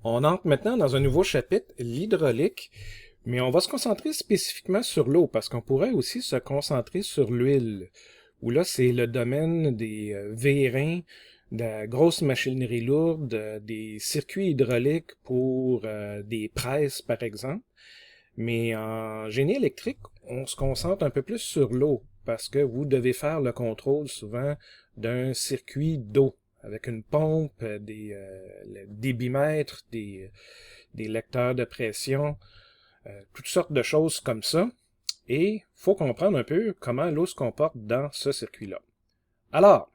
On entre maintenant dans un nouveau chapitre, l'hydraulique, mais on va se concentrer spécifiquement sur l'eau, parce qu'on pourrait aussi se concentrer sur l'huile, où là, c'est le domaine des vérins, de la grosse machinerie lourde, des circuits hydrauliques pour des presses, par exemple. Mais en génie électrique, on se concentre un peu plus sur l'eau, parce que vous devez faire le contrôle souvent d'un circuit d'eau, avec une pompe, des débitmètres, des lecteurs de pression, toutes sortes de choses comme ça. Et il faut comprendre un peu comment l'eau se comporte dans ce circuit-là. Alors,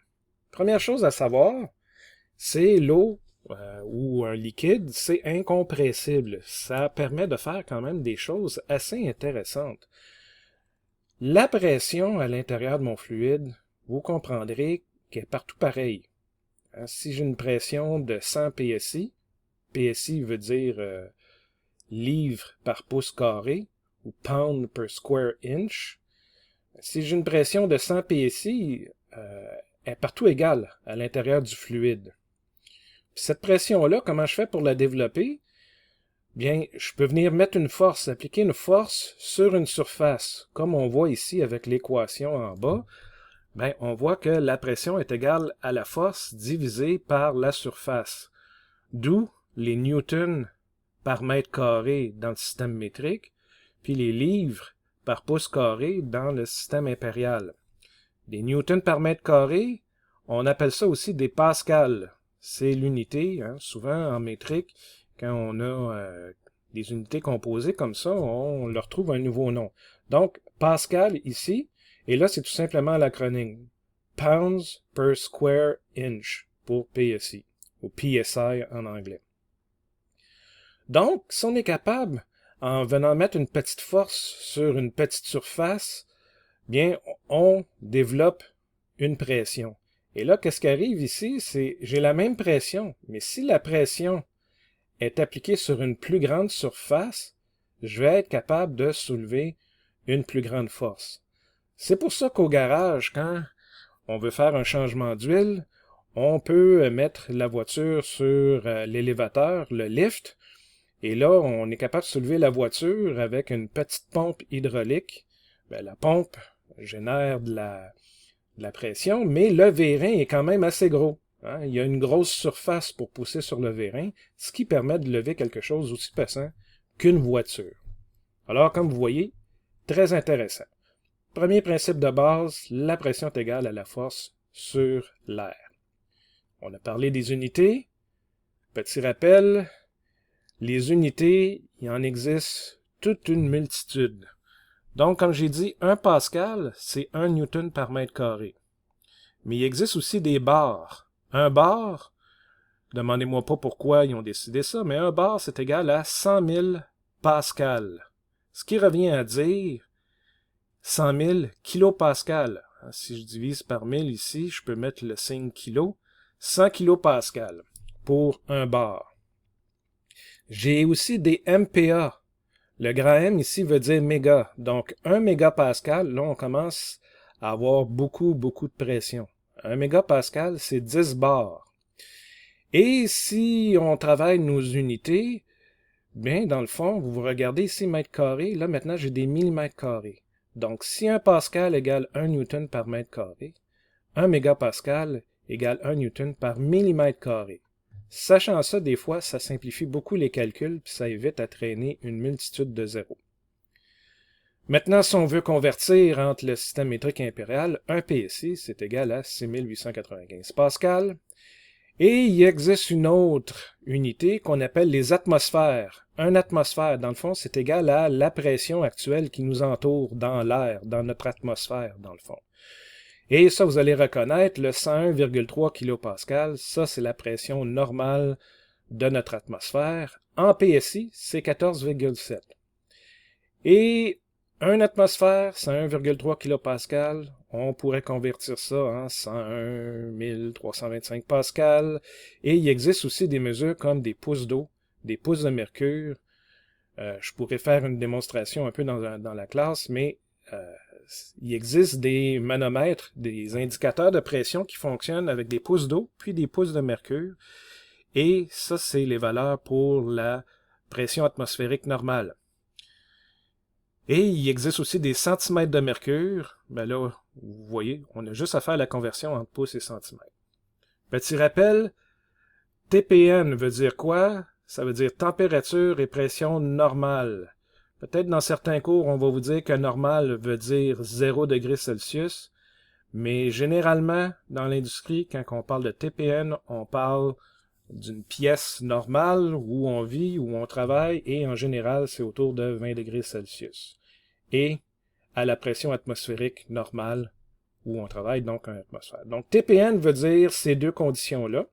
première chose à savoir, c'est l'eau ou un liquide, c'est incompressible. Ça permet de faire quand même des choses assez intéressantes. La pression à l'intérieur de mon fluide, vous comprendrez qu'elle est partout pareille. Si j'ai une pression de 100 PSI, PSI veut dire livre par pouce carré, ou pound per square inch. Si j'ai une pression de 100 PSI, elle est partout égale à l'intérieur du fluide. Puis cette pression-là, comment je fais pour la développer? Bien, je peux venir mettre une force, appliquer une force sur une surface. Comme on voit ici avec l'équation en bas, bien, on voit que la pression est égale à la force divisée par la surface. D'où les newtons par mètre carré dans le système métrique, puis les livres par pouce carré dans le système impérial. Des newtons par mètre carré, on appelle ça aussi des pascals. C'est l'unité, hein, souvent en métrique, quand on a des unités composées comme ça, on leur trouve un nouveau nom. Donc, pascal ici, et là c'est tout simplement l'acronyme pounds per square inch pour PSI, ou PSI en anglais. Donc, si on est capable, en venant mettre une petite force sur une petite surface, bien, on développe une pression. Et là, qu'est-ce qui arrive ici? C'est, j'ai la même pression, mais si la pression est appliquée sur une plus grande surface, je vais être capable de soulever une plus grande force. C'est pour ça qu'au garage, quand on veut faire un changement d'huile, on peut mettre la voiture sur l'élévateur, le lift, et là, on est capable de soulever la voiture avec une petite pompe hydraulique. Bien, la pompe génère de la pression, mais le vérin est quand même assez gros. Hein? Il y a une grosse surface pour pousser sur le vérin, ce qui permet de lever quelque chose aussi pesant qu'une voiture. Alors, comme vous voyez, très intéressant. Premier principe de base, la pression est égale à la force sur l'air. On a parlé des unités. Petit rappel, les unités, il en existe toute une multitude. Donc, comme j'ai dit, 1 pascal, c'est 1 newton par mètre carré. Mais il existe aussi des bars. Un bar, demandez-moi pas pourquoi ils ont décidé ça, mais un bar, c'est égal à 100 000 pascal. Ce qui revient à dire 100 000 kilopascal. Si je divise par 1000 ici, je peux mettre le signe kilo. 100 kilopascal pour un bar. J'ai aussi des MPa. Le grand M ici veut dire méga. Donc, 1 mégapascal, là, on commence à avoir beaucoup de pression. 1 mégapascal, c'est 10 bars. Et si on travaille nos unités, bien, dans le fond, vous regardez ici mètre carré, là, maintenant, j'ai des millimètres carrés. Donc, si 1 pascal égale 1 newton par mètre carré, 1 mégapascal égale 1 newton par millimètre carré. Sachant ça, des fois, ça simplifie beaucoup les calculs, puis ça évite à traîner une multitude de zéros. Maintenant, si on veut convertir entre le système métrique impérial, 1 PSI, c'est égal à 6895 pascal. Et il existe une autre unité qu'on appelle les atmosphères. Une atmosphère, dans le fond, c'est égal à la pression actuelle qui nous entoure dans l'air, dans notre atmosphère, dans le fond. Et ça, vous allez reconnaître, le 101,3 kPa, ça, c'est la pression normale de notre atmosphère. En PSI, c'est 14,7. Et une atmosphère, 101,3 kPa, on pourrait convertir ça en 101 325 pascal. Et il existe aussi des mesures comme des pouces d'eau, des pouces de mercure. Je pourrais faire une démonstration un peu dans la classe, mais il existe des manomètres, des indicateurs de pression qui fonctionnent avec des pouces d'eau, puis des pouces de mercure. Et ça, c'est les valeurs pour la pression atmosphérique normale. Et il existe aussi des centimètres de mercure. Ben là, vous voyez, on a juste à faire la conversion entre pouces et centimètres. Petit rappel, TPN veut dire quoi? Ça veut dire température et pression normale. Peut-être dans certains cours, on va vous dire que normal veut dire 0 degrés Celsius, mais généralement, dans l'industrie, quand on parle de TPN, on parle d'une pièce normale où on vit, où on travaille, et en général, c'est autour de 20 degrés Celsius. Et à la pression atmosphérique normale où on travaille, donc en atmosphère. Donc TPN veut dire ces deux conditions-là.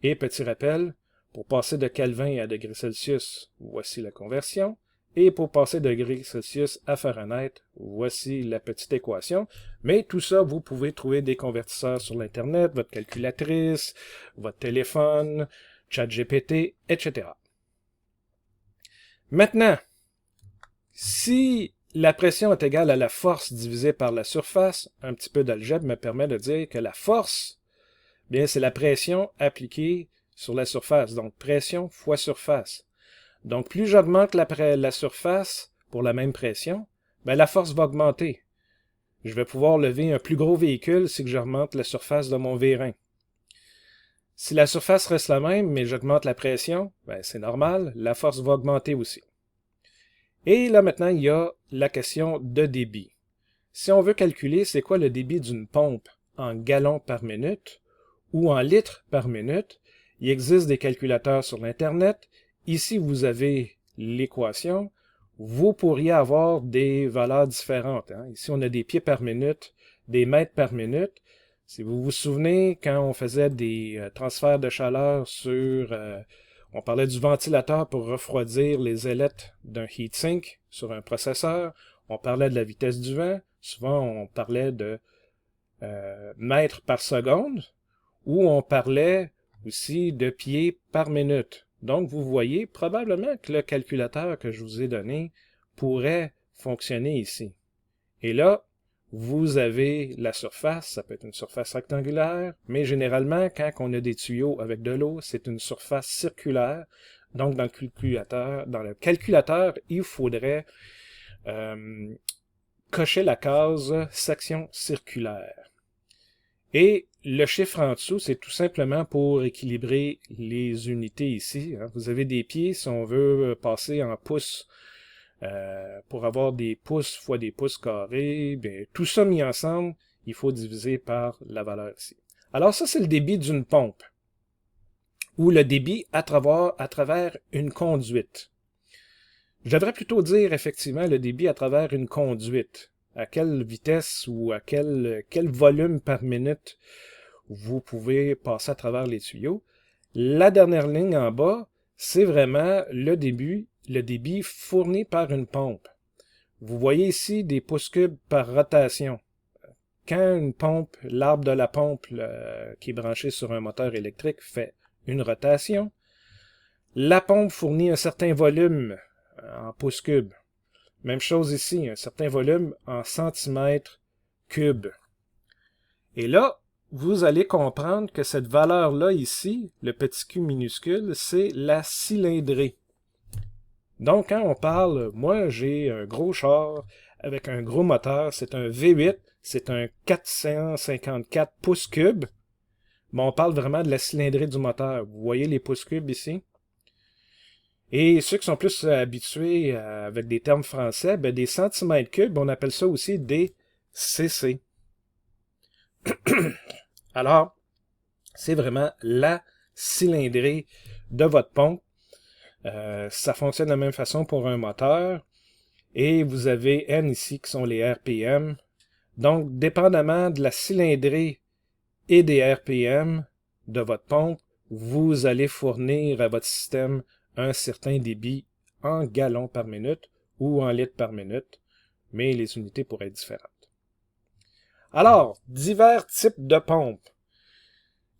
Et petit rappel, pour passer de Kelvin à degrés Celsius, voici la conversion. Et pour passer de degrés Celsius à Fahrenheit, voici la petite équation. Mais tout ça, vous pouvez trouver des convertisseurs sur l'Internet, votre calculatrice, votre téléphone, ChatGPT, etc. Maintenant, si la pression est égale à la force divisée par la surface, un petit peu d'algèbre me permet de dire que la force, bien, c'est la pression appliquée sur la surface, donc pression fois surface. Donc, plus j'augmente la surface pour la même pression, ben, la force va augmenter. Je vais pouvoir lever un plus gros véhicule si j'augmente la surface de mon vérin. Si la surface reste la même, mais j'augmente la pression, ben, c'est normal, la force va augmenter aussi. Et là, maintenant, il y a la question de débit. Si on veut calculer c'est quoi le débit d'une pompe en gallons par minute ou en litres par minute, il existe des calculateurs sur l'Internet. Ici, vous avez l'équation. Vous pourriez avoir des valeurs différentes. Ici, on a des pieds par minute, des mètres par minute. Si vous vous souvenez, quand on faisait des transferts de chaleur on parlait du ventilateur pour refroidir les ailettes d'un heatsink sur un processeur, on parlait de la vitesse du vent, souvent on parlait de mètres par seconde, ou on parlait aussi de pieds par minute. Donc, vous voyez probablement que le calculateur que je vous ai donné pourrait fonctionner ici. Et là, vous avez la surface, ça peut être une surface rectangulaire, mais généralement, quand on a des tuyaux avec de l'eau, c'est une surface circulaire. Donc, dans le calculateur, il faudrait cocher la case section circulaire. Et le chiffre en dessous, c'est tout simplement pour équilibrer les unités ici. Vous avez des pieds, si on veut passer en pouces, pour avoir des pouces fois des pouces carrés, bien, tout ça mis ensemble, il faut diviser par la valeur ici. Alors ça, c'est le débit d'une pompe, ou le débit à travers une conduite. Je devrais plutôt dire effectivement le débit à travers une conduite. À quelle vitesse ou à quel volume par minute vous pouvez passer à travers les tuyaux. La dernière ligne en bas, c'est vraiment le débit fourni par une pompe. Vous voyez ici des pouces cubes par rotation. Quand une pompe, l'arbre de la pompe qui est branché sur un moteur électrique fait une rotation, la pompe fournit un certain volume en pouces cubes. Même chose ici, un certain volume en centimètres cubes. Et là, vous allez comprendre que cette valeur-là ici, le petit q minuscule, c'est la cylindrée. Donc, quand on parle, moi j'ai un gros char avec un gros moteur, c'est un V8, c'est un 454 pouces cubes. Mais on parle vraiment de la cylindrée du moteur. Vous voyez les pouces cubes ici? Et ceux qui sont plus habitués avec des termes français, ben des centimètres cubes, on appelle ça aussi des cc. Alors, c'est vraiment la cylindrée de votre pompe. Ça fonctionne de la même façon pour un moteur. Et vous avez N ici qui sont les RPM. Donc, dépendamment de la cylindrée et des RPM de votre pompe, vous allez fournir à votre système un certain débit en gallons par minute ou en litres par minute, mais les unités pourraient être différentes. Alors, divers types de pompes.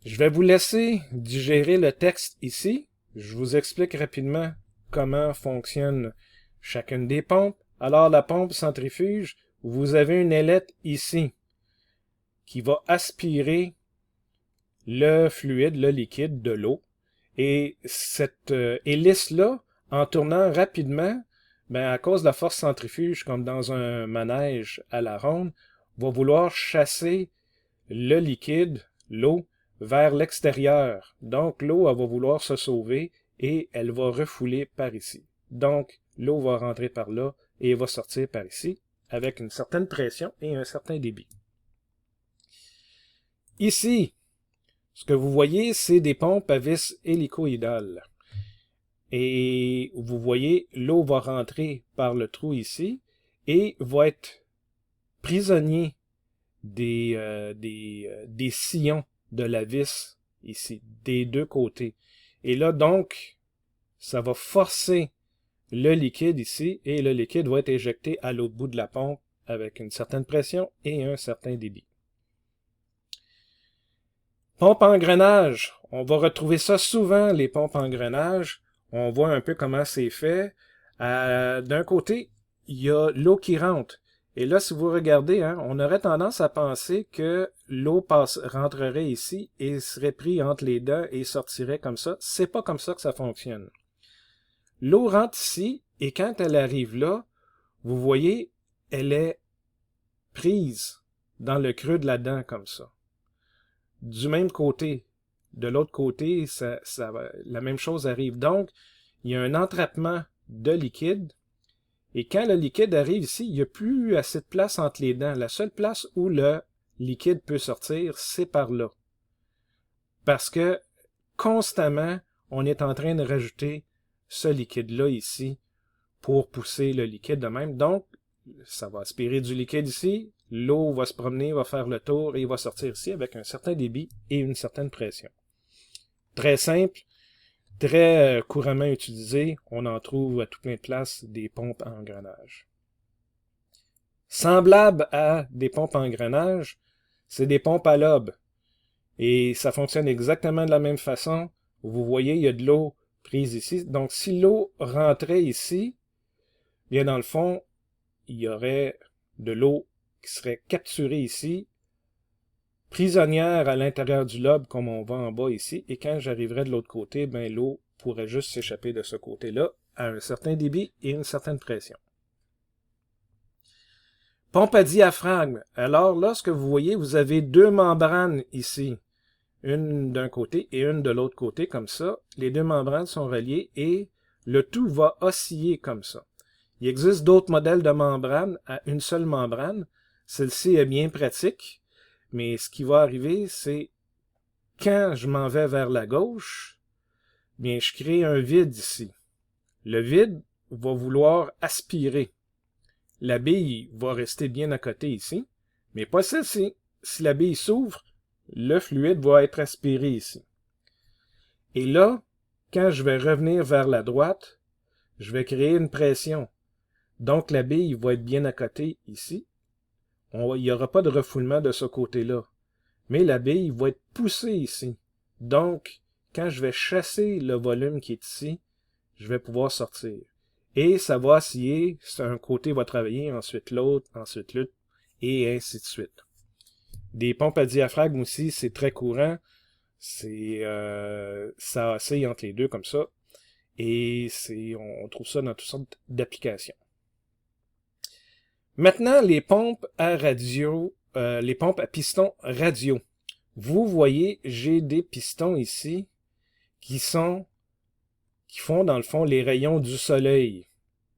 Je vais vous laisser digérer le texte ici. Je vous explique rapidement comment fonctionne chacune des pompes. Alors, la pompe centrifuge, vous avez une ailette ici qui va aspirer le fluide, le liquide de l'eau. Et cette hélice-là, en tournant rapidement, ben, à cause de la force centrifuge, comme dans un manège à la ronde, va vouloir chasser le liquide, l'eau, vers l'extérieur. Donc, l'eau, elle va vouloir se sauver et elle va refouler par ici. Donc, l'eau va rentrer par là et va sortir par ici avec une certaine pression et un certain débit. Ici, ce que vous voyez, c'est des pompes à vis hélicoïdales. Et vous voyez, l'eau va rentrer par le trou ici et va être prisonnier des sillons de la vis ici, des deux côtés. Et là, donc, ça va forcer le liquide ici et le liquide va être éjecté à l'autre bout de la pompe avec une certaine pression et un certain débit. Pompe à engrenage. On va retrouver ça souvent, les pompes à engrenage. On voit un peu comment c'est fait. D'un côté, il y a l'eau qui rentre. Et là, si vous regardez, hein, on aurait tendance à penser que l'eau rentrerait ici et serait pris entre les dents et sortirait comme ça. C'est pas comme ça que ça fonctionne. L'eau rentre ici et quand elle arrive là, vous voyez, elle est prise dans le creux de la dent comme ça. Du même côté, de l'autre côté, la même chose arrive. Donc, il y a un entrappement de liquide. Et quand le liquide arrive ici, il n'y a plus assez de place entre les dents. La seule place où le liquide peut sortir, c'est par là. Parce que constamment, on est en train de rajouter ce liquide-là ici pour pousser le liquide de même. Donc, ça va aspirer du liquide ici, l'eau va se promener, va faire le tour et va sortir ici avec un certain débit et une certaine pression. Très simple, très couramment utilisé, on en trouve à tout plein de places des pompes à engrenage. Semblable à des pompes à engrenage, c'est des pompes à lobe. Et ça fonctionne exactement de la même façon. Vous voyez, il y a de l'eau prise ici. Donc, si l'eau rentrait ici, bien dans le fond, il y aurait de l'eau qui serait capturée ici, prisonnière à l'intérieur du lobe comme on voit en bas ici, et quand j'arriverai de l'autre côté, ben l'eau pourrait juste s'échapper de ce côté-là à un certain débit et une certaine pression. Pompe à diaphragme. Alors là, ce que vous voyez, vous avez deux membranes ici, une d'un côté et une de l'autre côté, comme ça. Les deux membranes sont reliées et le tout va osciller comme ça. Il existe d'autres modèles de membranes à une seule membrane. Celle-ci est bien pratique, mais ce qui va arriver, c'est quand je m'en vais vers la gauche, bien, je crée un vide ici. Le vide va vouloir aspirer. La bille va rester bien à côté ici, mais pas celle-ci. Si la bille s'ouvre, le fluide va être aspiré ici. Et là, quand je vais revenir vers la droite, je vais créer une pression. Donc, la bille va être bien à côté ici. Il n'y aura pas de refoulement de ce côté-là. Mais la bille va être poussée ici. Donc, quand je vais chasser le volume qui est ici, je vais pouvoir sortir. Et ça va osciller. Un côté va travailler, ensuite l'autre, et ainsi de suite. Des pompes à diaphragme aussi, c'est très courant. Ça oscille entre les deux comme ça. Et on trouve ça dans toutes sortes d'applications. Maintenant, les pompes à radio, les pompes à piston radio. Vous voyez, j'ai des pistons ici qui font dans le fond les rayons du soleil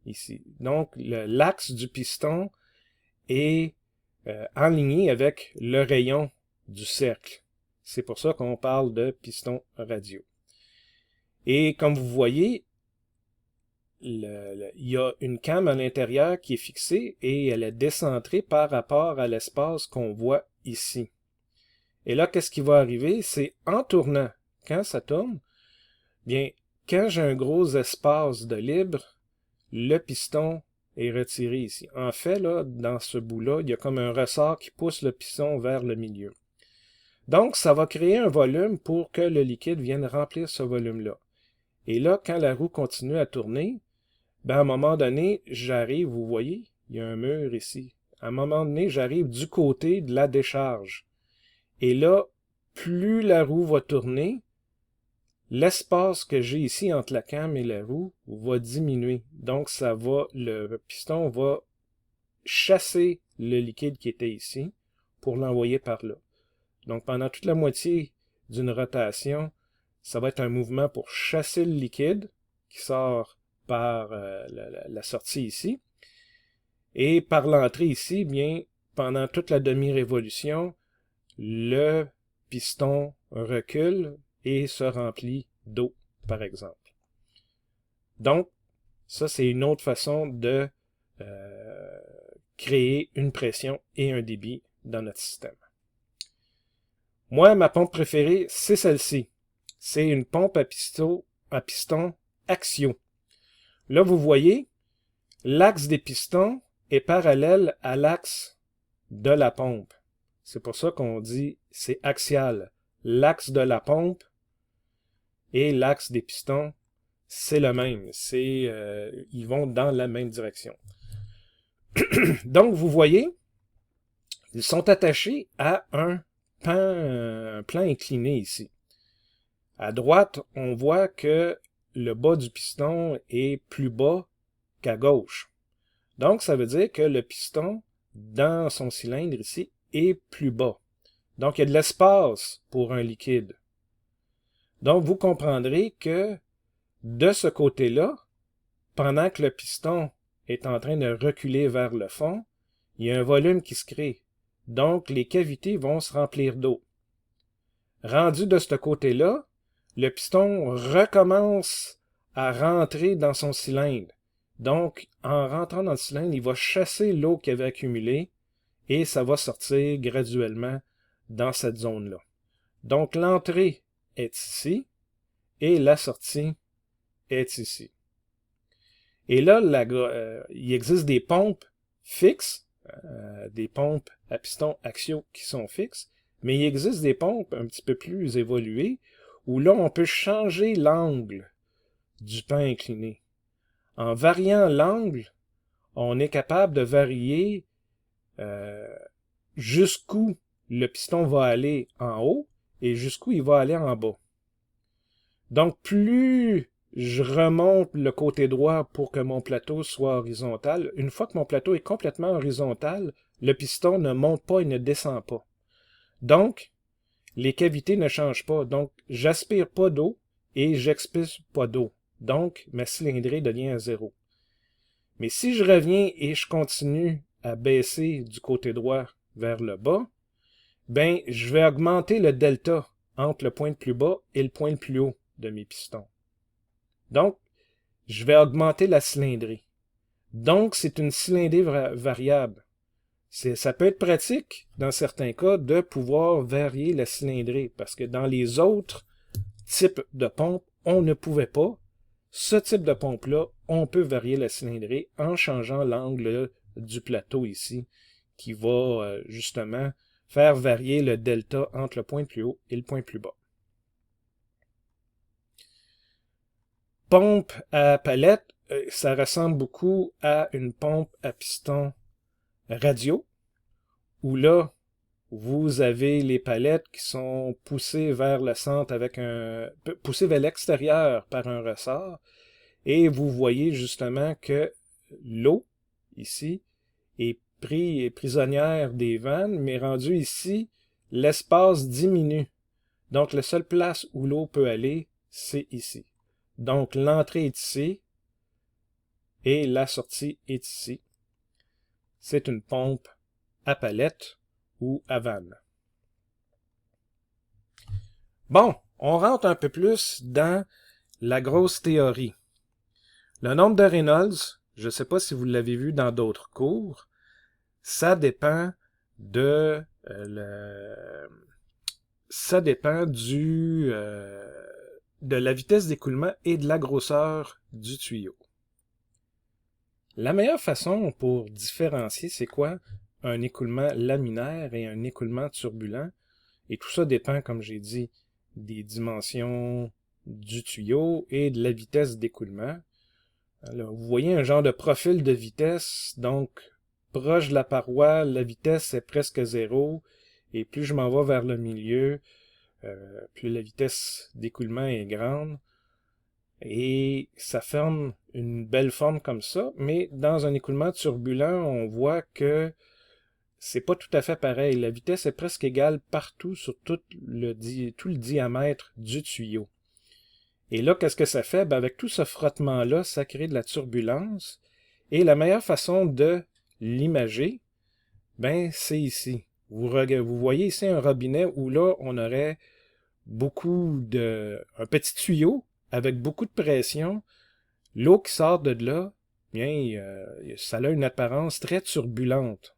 ici. Donc, l'axe du piston est enligné avec le rayon du cercle. C'est pour ça qu'on parle de piston radio. Et comme vous voyez, il y a une came à l'intérieur qui est fixée et elle est décentrée par rapport à l'espace qu'on voit ici. Et là, qu'est-ce qui va arriver? C'est en tournant, quand ça tourne, bien, quand j'ai un gros espace de libre, le piston est retiré ici. En fait, là, dans ce bout-là, il y a comme un ressort qui pousse le piston vers le milieu. Donc, ça va créer un volume pour que le liquide vienne remplir ce volume-là. Et là, quand la roue continue à tourner, ben, à un moment donné, j'arrive, vous voyez, il y a un mur ici. À un moment donné, j'arrive du côté de la décharge. Et là, plus la roue va tourner, l'espace que j'ai ici entre la came et la roue va diminuer. Donc, le piston va chasser le liquide qui était ici pour l'envoyer par là. Donc, pendant toute la moitié d'une rotation, ça va être un mouvement pour chasser le liquide qui sort par la sortie ici. Et par l'entrée ici, bien, pendant toute la demi-révolution, le piston recule et se remplit d'eau, par exemple. Donc, ça, c'est une autre façon de créer une pression et un débit dans notre système. Moi, ma pompe préférée, c'est celle-ci. C'est une pompe à piston axiaux. Là, vous voyez, l'axe des pistons est parallèle à l'axe de la pompe. C'est pour ça qu'on dit c'est axial. L'axe de la pompe et l'axe des pistons, c'est le même. Ils vont dans la même direction. Donc, vous voyez, ils sont attachés à un plan incliné ici. À droite, on voit que le bas du piston est plus bas qu'à gauche. Donc, ça veut dire que le piston, dans son cylindre ici, est plus bas. Donc, il y a de l'espace pour un liquide. Donc, vous comprendrez que de ce côté-là, pendant que le piston est en train de reculer vers le fond, il y a un volume qui se crée. Donc, les cavités vont se remplir d'eau. Rendu de ce côté-là, le piston recommence à rentrer dans son cylindre. Donc, en rentrant dans le cylindre, il va chasser l'eau qu'il avait accumulée et ça va sortir graduellement dans cette zone-là. Donc, l'entrée est ici et la sortie est ici. Et là, il existe des pompes fixes, des pompes à piston axiaux qui sont fixes, mais il existe des pompes un petit peu plus évoluées où là, on peut changer l'angle du pan incliné. En variant l'angle, on est capable de varier jusqu'où le piston va aller en haut et jusqu'où il va aller en bas. Donc, plus je remonte le côté droit pour que mon plateau soit horizontal, une fois que mon plateau est complètement horizontal, le piston ne monte pas et ne descend pas. Donc, les cavités ne changent pas. Donc, j'aspire pas d'eau et j'expulse pas d'eau. Donc, ma cylindrée devient à 0. Mais si je reviens et je continue à baisser du côté droit vers le bas, ben, je vais augmenter le delta entre le point le plus bas et le point le plus haut de mes pistons. Donc, je vais augmenter la cylindrée. Donc, c'est une cylindrée variable. Ça peut être pratique, dans certains cas, de pouvoir varier la cylindrée, parce que dans les autres types de pompes, on ne pouvait pas. Ce type de pompe-là, on peut varier la cylindrée en changeant l'angle du plateau ici, qui va justement faire varier le delta entre le point le plus haut et le point le plus bas. Pompe à palette, ça ressemble beaucoup à une pompe à piston radio, où là, vous avez les palettes qui sont poussées vers le centre poussées vers l'extérieur par un ressort, et vous voyez justement que l'eau, ici, est prisonnière des vannes, mais rendu ici, l'espace diminue. Donc, la seule place où l'eau peut aller, c'est ici. Donc, l'entrée est ici et la sortie est ici. C'est une pompe à palette ou à vanne. Bon, on rentre un peu plus dans la grosse théorie. Le nombre de Reynolds, je ne sais pas si vous l'avez vu dans d'autres cours, ça dépend de la vitesse d'écoulement et de la grosseur du tuyau. La meilleure façon pour différencier c'est quoi un écoulement laminaire et un écoulement turbulent, et tout ça dépend, comme j'ai dit, des dimensions du tuyau et de la vitesse d'écoulement. Alors, vous voyez un genre de profil de vitesse, donc proche de la paroi, la vitesse est presque 0, et plus je m'en vais vers le milieu, plus la vitesse d'écoulement est grande. Et ça forme une belle forme comme ça, mais dans un écoulement turbulent, on voit que c'est pas tout à fait pareil. La vitesse est presque égale partout sur tout le diamètre du tuyau. Et là, qu'est-ce que ça fait? Ben, avec tout ce frottement-là, ça crée de la turbulence. Et la meilleure façon de l'imager, ben, c'est ici. Vous voyez ici un robinet où là, on aurait un petit tuyau avec beaucoup de pression. L'eau qui sort de là, bien, ça a une apparence très turbulente.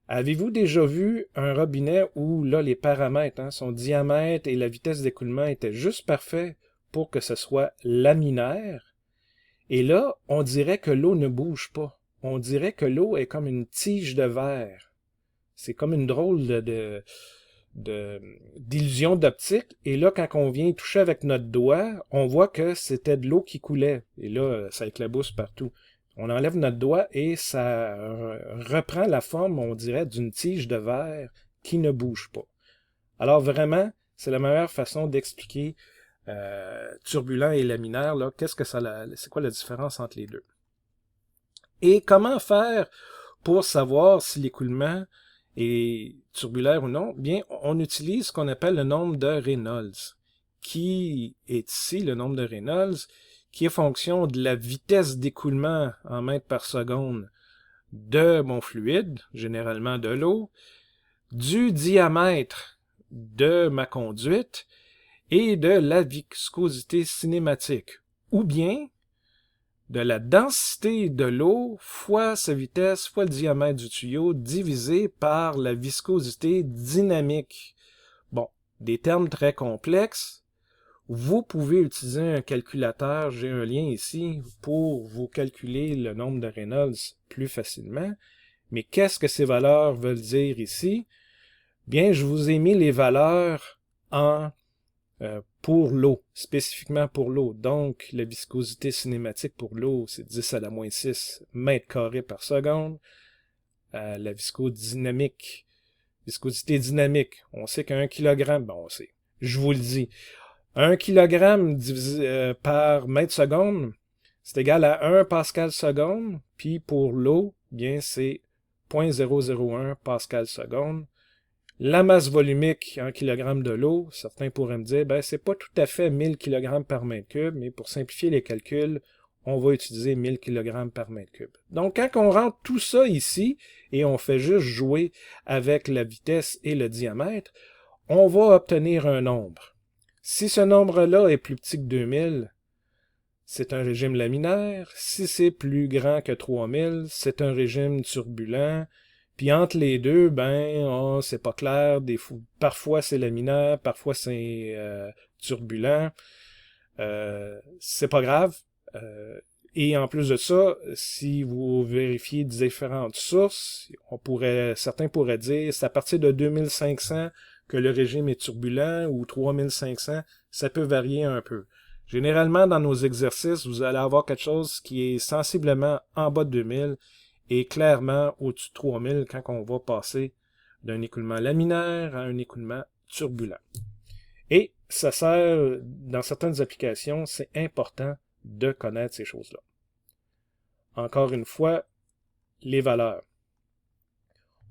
Avez-vous déjà vu un robinet où là, les paramètres, son diamètre et la vitesse d'écoulement étaient juste parfaits pour que ce soit laminaire? Et là, on dirait que l'eau ne bouge pas. On dirait que l'eau est comme une tige de verre. C'est comme une drôle d'illusion d'optique. Et là, quand on vient toucher avec notre doigt, on voit que c'était de l'eau qui coulait. Et là, ça éclabousse partout. On enlève notre doigt et ça reprend la forme, on dirait, d'une tige de verre qui ne bouge pas. Alors vraiment, c'est la meilleure façon d'expliquer turbulent et laminaire. Là, c'est quoi la différence entre les deux? Et comment faire pour savoir si l'écoulement est turbulaire ou non? Bien, on utilise ce qu'on appelle le nombre de Reynolds, qui est ici le nombre de Reynolds, qui est fonction de la vitesse d'écoulement en mètres par seconde de mon fluide, généralement de l'eau, du diamètre de ma conduite et de la viscosité cinématique, ou bien de la densité de l'eau fois sa vitesse fois le diamètre du tuyau divisé par la viscosité dynamique. Bon, des termes très complexes. Vous pouvez utiliser un calculateur, j'ai un lien ici, pour vous calculer le nombre de Reynolds plus facilement. Mais qu'est-ce que ces valeurs veulent dire ici? Bien, je vous ai mis les valeurs pour l'eau, spécifiquement pour l'eau. Donc, la viscosité cinématique pour l'eau, c'est 10 à la moins 6 mètres carrés par seconde. La viscosité dynamique, on sait qu'un kilogramme, bon, on sait, je vous le dis, 1 kg divisé par mètre seconde, c'est égal à 1 pascal seconde, puis pour l'eau, bien c'est 0.001 pascal seconde. La masse volumique, 1 kg de l'eau, certains pourraient me dire, ben c'est pas tout à fait 1000 kg par mètre cube, mais pour simplifier les calculs, on va utiliser 1000 kg par mètre cube. Donc quand on rentre tout ça ici, et on fait juste jouer avec la vitesse et le diamètre, on va obtenir un nombre. Si ce nombre-là est plus petit que 2000, c'est un régime laminaire. Si c'est plus grand que 3000, c'est un régime turbulent. Puis entre les deux, ben, c'est pas clair. Parfois c'est laminaire, parfois c'est turbulent. C'est pas grave. Et en plus de ça, si vous vérifiez différentes sources, certains pourraient dire c'est à partir de 2500 que le régime est turbulent ou 3500, ça peut varier un peu. Généralement, dans nos exercices, vous allez avoir quelque chose qui est sensiblement en bas de 2000 et clairement au-dessus de 3000 quand on va passer d'un écoulement laminaire à un écoulement turbulent. Et ça sert, dans certaines applications, c'est important de connaître ces choses-là. Encore une fois, les valeurs.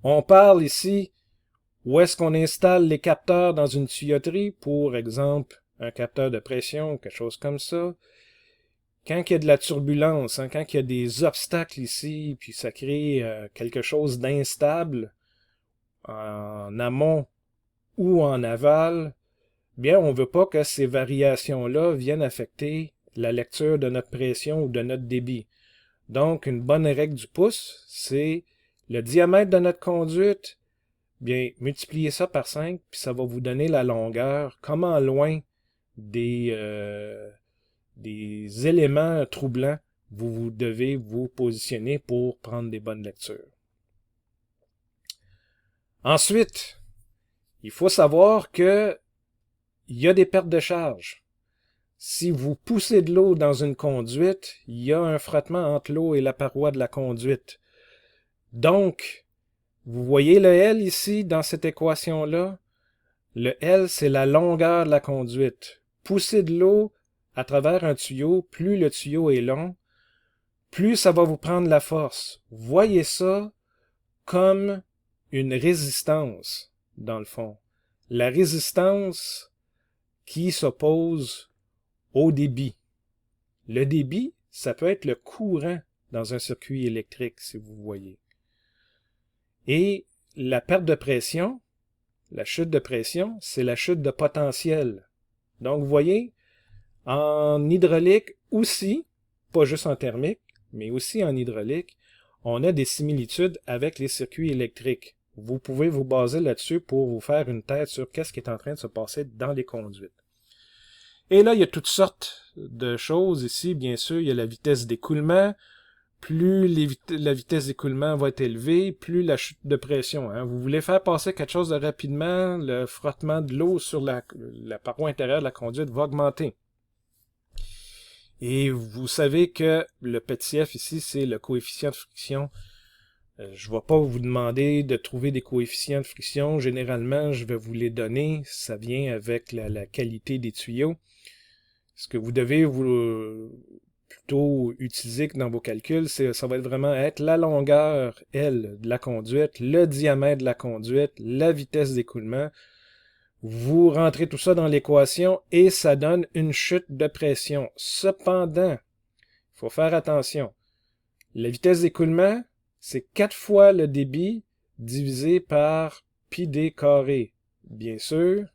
On parle ici où est-ce qu'on installe les capteurs dans une tuyauterie, pour exemple, un capteur de pression ou quelque chose comme ça. Quand il y a de la turbulence, quand il y a des obstacles ici, puis ça crée quelque chose d'instable en amont ou en aval, bien, on ne veut pas que ces variations-là viennent affecter la lecture de notre pression ou de notre débit. Donc, une bonne règle du pouce, c'est le diamètre de notre conduite, bien, multipliez ça par 5, puis ça va vous donner la longueur, comment loin des éléments troublants vous devez vous positionner pour prendre des bonnes lectures. Ensuite, il faut savoir que il y a des pertes de charge. Si vous poussez de l'eau dans une conduite, il y a un frottement entre l'eau et la paroi de la conduite. Donc, vous voyez le L ici dans cette équation-là? Le L, c'est la longueur de la conduite. Poussez de l'eau à travers un tuyau, plus le tuyau est long, plus ça va vous prendre la force. Voyez ça comme une résistance, dans le fond. La résistance qui s'oppose au débit. Le débit, ça peut être le courant dans un circuit électrique, si vous voyez. Et la perte de pression, la chute de pression, c'est la chute de potentiel. Donc, vous voyez, en hydraulique aussi, pas juste en thermique, mais aussi en hydraulique, on a des similitudes avec les circuits électriques. Vous pouvez vous baser là-dessus pour vous faire une tête sur qu'est-ce qui est en train de se passer dans les conduites. Et là, il y a toutes sortes de choses ici. Bien sûr, il y a la vitesse d'écoulement. Plus la vitesse d'écoulement va être élevée, plus la chute de pression. Hein. Vous voulez faire passer quelque chose de rapidement, le frottement de l'eau sur la paroi intérieure de la conduite va augmenter. Et vous savez que le petit f ici, c'est le coefficient de friction. Je ne vais pas vous demander de trouver des coefficients de friction. Généralement, je vais vous les donner. Ça vient avec la qualité des tuyaux. Ce que vous devez plutôt utiliser dans vos calculs, ça va vraiment être la longueur, L, de la conduite, le diamètre de la conduite, la vitesse d'écoulement. Vous rentrez tout ça dans l'équation et ça donne une chute de pression. Cependant, il faut faire attention. La vitesse d'écoulement, c'est 4 fois le débit divisé par pi d carré. Bien sûr,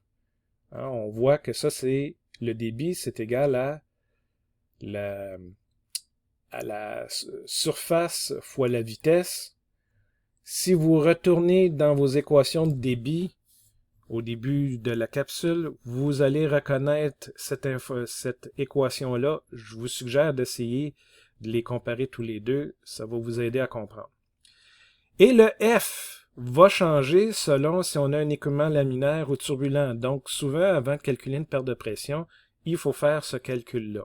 hein, on voit que ça, c'est le débit, c'est égal à la surface fois la vitesse. Si vous retournez dans vos équations de débit, au début de la capsule, vous allez reconnaître cette équation-là. Je vous suggère d'essayer de les comparer tous les deux. Ça va vous aider à comprendre. Et le F va changer selon si on a un écoulement laminaire ou turbulent. Donc, souvent, avant de calculer une perte de pression, il faut faire ce calcul-là.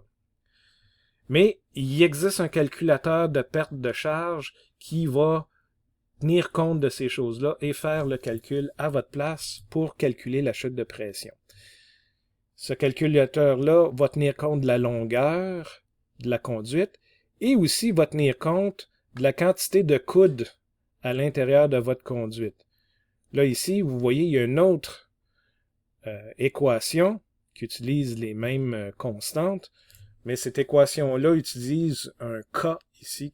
Mais il existe un calculateur de perte de charge qui va tenir compte de ces choses-là et faire le calcul à votre place pour calculer la chute de pression. Ce calculateur-là va tenir compte de la longueur de la conduite et aussi va tenir compte de la quantité de coudes à l'intérieur de votre conduite. Là, ici, vous voyez, il y a une autre équation qui utilise les mêmes constantes, mais cette équation-là utilise un K ici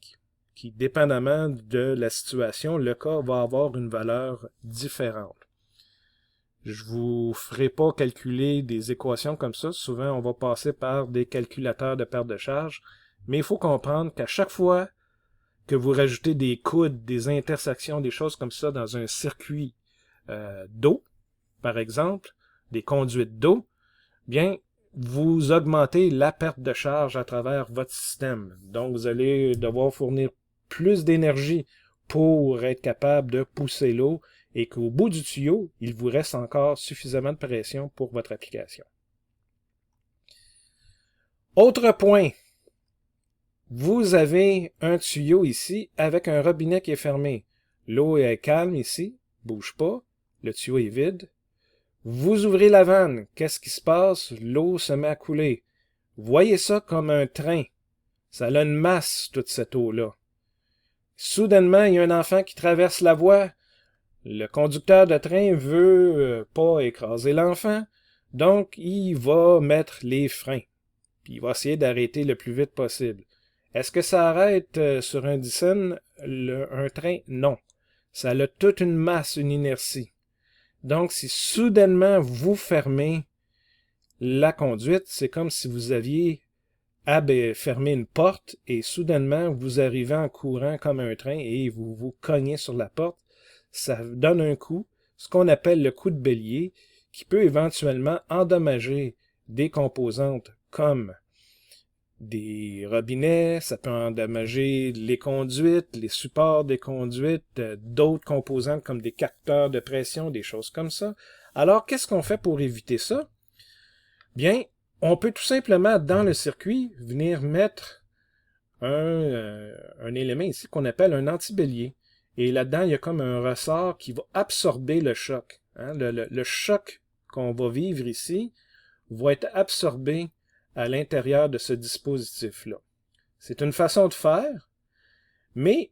qui, dépendamment de la situation, le K va avoir une valeur différente. Je vous ferai pas calculer des équations comme ça. Souvent, on va passer par des calculateurs de perte de charge, mais il faut comprendre qu'à chaque fois que vous rajoutez des coudes, des intersections, des choses comme ça dans un circuit d'eau, par exemple, des conduites d'eau, bien, vous augmentez la perte de charge à travers votre système. Donc, vous allez devoir fournir plus d'énergie pour être capable de pousser l'eau et qu'au bout du tuyau, il vous reste encore suffisamment de pression pour votre application. Autre point, vous avez un tuyau ici avec un robinet qui est fermé. L'eau est calme ici, bouge pas, le tuyau est vide. Vous ouvrez la vanne, qu'est-ce qui se passe? L'eau se met à couler. Voyez ça comme un train. Ça a une masse, toute cette eau-là. Soudainement, il y a un enfant qui traverse la voie. Le conducteur de train veut pas écraser l'enfant, donc il va mettre les freins. Puis il va essayer d'arrêter le plus vite possible. Est-ce que ça arrête sur un Dyson un train? Non. Ça a toute une masse, une inertie. Donc, si soudainement vous fermez la conduite, c'est comme si vous aviez fermé une porte et soudainement vous arrivez en courant comme un train et vous vous cognez sur la porte. Ça donne un coup, ce qu'on appelle le coup de bélier, qui peut éventuellement endommager des composantes comme des robinets, ça peut endommager les conduites, les supports des conduites, d'autres composantes comme des capteurs de pression, des choses comme ça. Alors, qu'est-ce qu'on fait pour éviter ça? Bien, on peut tout simplement, dans le circuit, venir mettre un élément ici qu'on appelle un antibélier. Et là-dedans, il y a comme un ressort qui va absorber le choc. Hein? Le choc qu'on va vivre ici va être absorbé à l'intérieur de ce dispositif-là. C'est une façon de faire, mais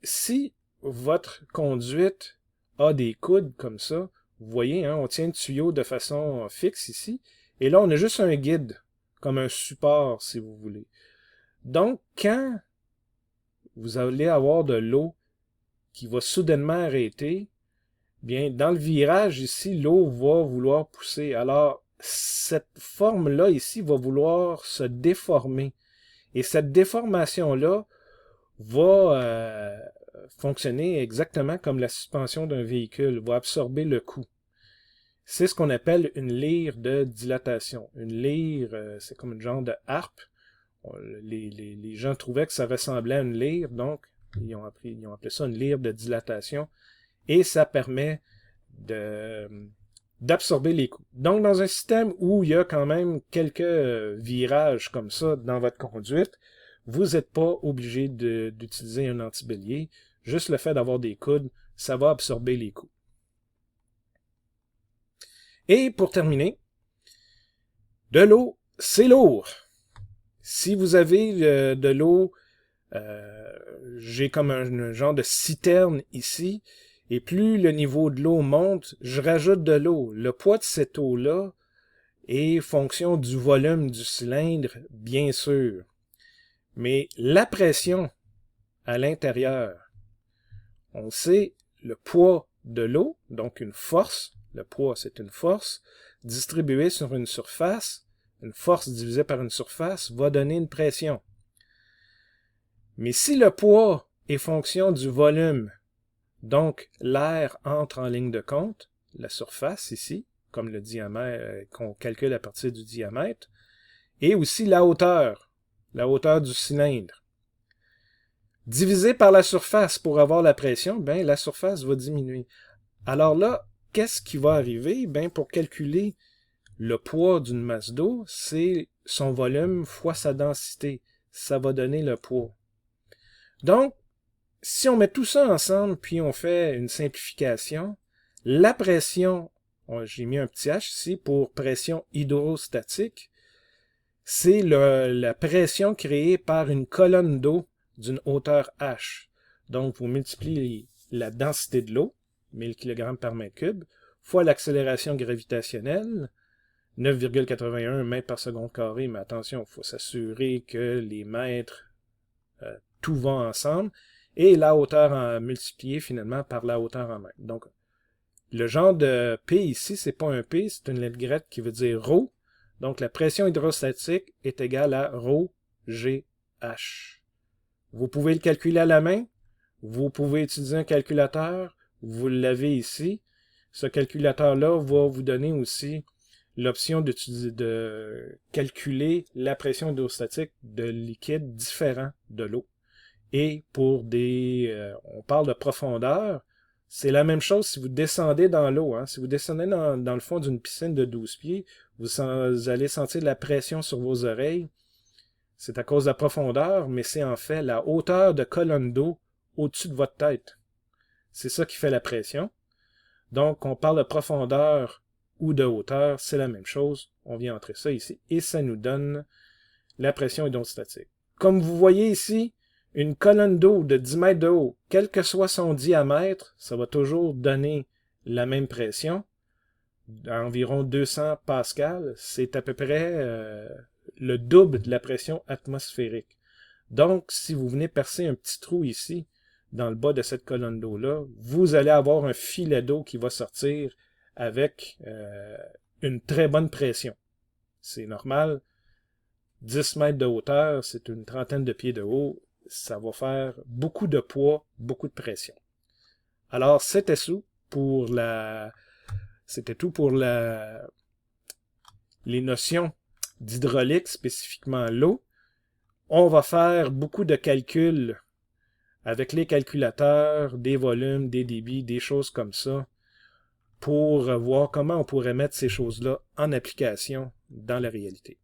si votre conduite a des coudes comme ça, vous voyez, hein, on tient le tuyau de façon fixe ici, et là on a juste un guide, comme un support si vous voulez. Donc quand vous allez avoir de l'eau qui va soudainement arrêter, bien, dans le virage ici, l'eau va vouloir pousser. Alors, cette forme-là ici va vouloir se déformer. Et cette déformation-là va fonctionner exactement comme la suspension d'un véhicule, va absorber le coup. C'est ce qu'on appelle une lyre de dilatation. Une lyre, c'est comme un genre de harpe. Les gens trouvaient que ça ressemblait à une lyre, donc ils ont appelé ça une lyre de dilatation. Et ça permet d'absorber les coups. Donc, dans un système où il y a quand même quelques virages comme ça dans votre conduite, vous n'êtes pas obligé d'utiliser un antibélier. Juste le fait d'avoir des coudes, ça va absorber les coups. Et pour terminer, de l'eau, c'est lourd. Si vous avez de l'eau, j'ai comme un genre de citerne ici, et plus le niveau de l'eau monte, je rajoute de l'eau. Le poids de cette eau-là est fonction du volume du cylindre, bien sûr. Mais la pression à l'intérieur, on sait le poids de l'eau, donc une force, le poids c'est une force, distribuée sur une surface, une force divisée par une surface va donner une pression. Mais si le poids est fonction du volume, donc l'air entre en ligne de compte, la surface ici, comme le diamètre, qu'on calcule à partir du diamètre, et aussi la hauteur du cylindre. Divisé par la surface pour avoir la pression, ben la surface va diminuer. Alors là, qu'est-ce qui va arriver? Ben pour calculer le poids d'une masse d'eau, c'est son volume fois sa densité. Ça va donner le poids. Donc, si on met tout ça ensemble, puis on fait une simplification, la pression, j'ai mis un petit H ici pour pression hydrostatique, c'est la pression créée par une colonne d'eau d'une hauteur H. Donc, vous multipliez la densité de l'eau, 1000 kg par mètre cube, fois l'accélération gravitationnelle, 9,81 mètres par seconde carré, mais attention, il faut s'assurer que les mètres, tout va ensemble, et la hauteur multipliée finalement par la hauteur en mètres. Donc, le genre de P ici, c'est pas un P, c'est une lettre grecque qui veut dire ρ. Donc, la pression hydrostatique est égale à ρGH. Vous pouvez le calculer à la main, vous pouvez utiliser un calculateur, vous l'avez ici. Ce calculateur-là va vous donner aussi l'option de calculer la pression hydrostatique de liquides différents de l'eau. Et pour on parle de profondeur, c'est la même chose si vous descendez dans l'eau. Hein. Si vous descendez dans le fond d'une piscine de 12 pieds, vous allez sentir la pression sur vos oreilles. C'est à cause de la profondeur, mais c'est en fait la hauteur de colonne d'eau au-dessus de votre tête. C'est ça qui fait la pression. Donc, on parle de profondeur ou de hauteur, c'est la même chose. On vient entrer ça ici et ça nous donne la pression hydrostatique. Comme vous voyez ici, une colonne d'eau de 10 mètres de haut, quel que soit son diamètre, ça va toujours donner la même pression, à environ 200 pascal. C'est à peu près le double de la pression atmosphérique. Donc, si vous venez percer un petit trou ici, dans le bas de cette colonne d'eau-là, vous allez avoir un filet d'eau qui va sortir avec une très bonne pression. C'est normal. 10 mètres de hauteur, c'est une trentaine de pieds de haut. Ça va faire beaucoup de poids, beaucoup de pression. Alors, c'était tout pour les notions d'hydraulique, spécifiquement l'eau. On va faire beaucoup de calculs avec les calculateurs, des volumes, des débits, des choses comme ça, pour voir comment on pourrait mettre ces choses-là en application dans la réalité.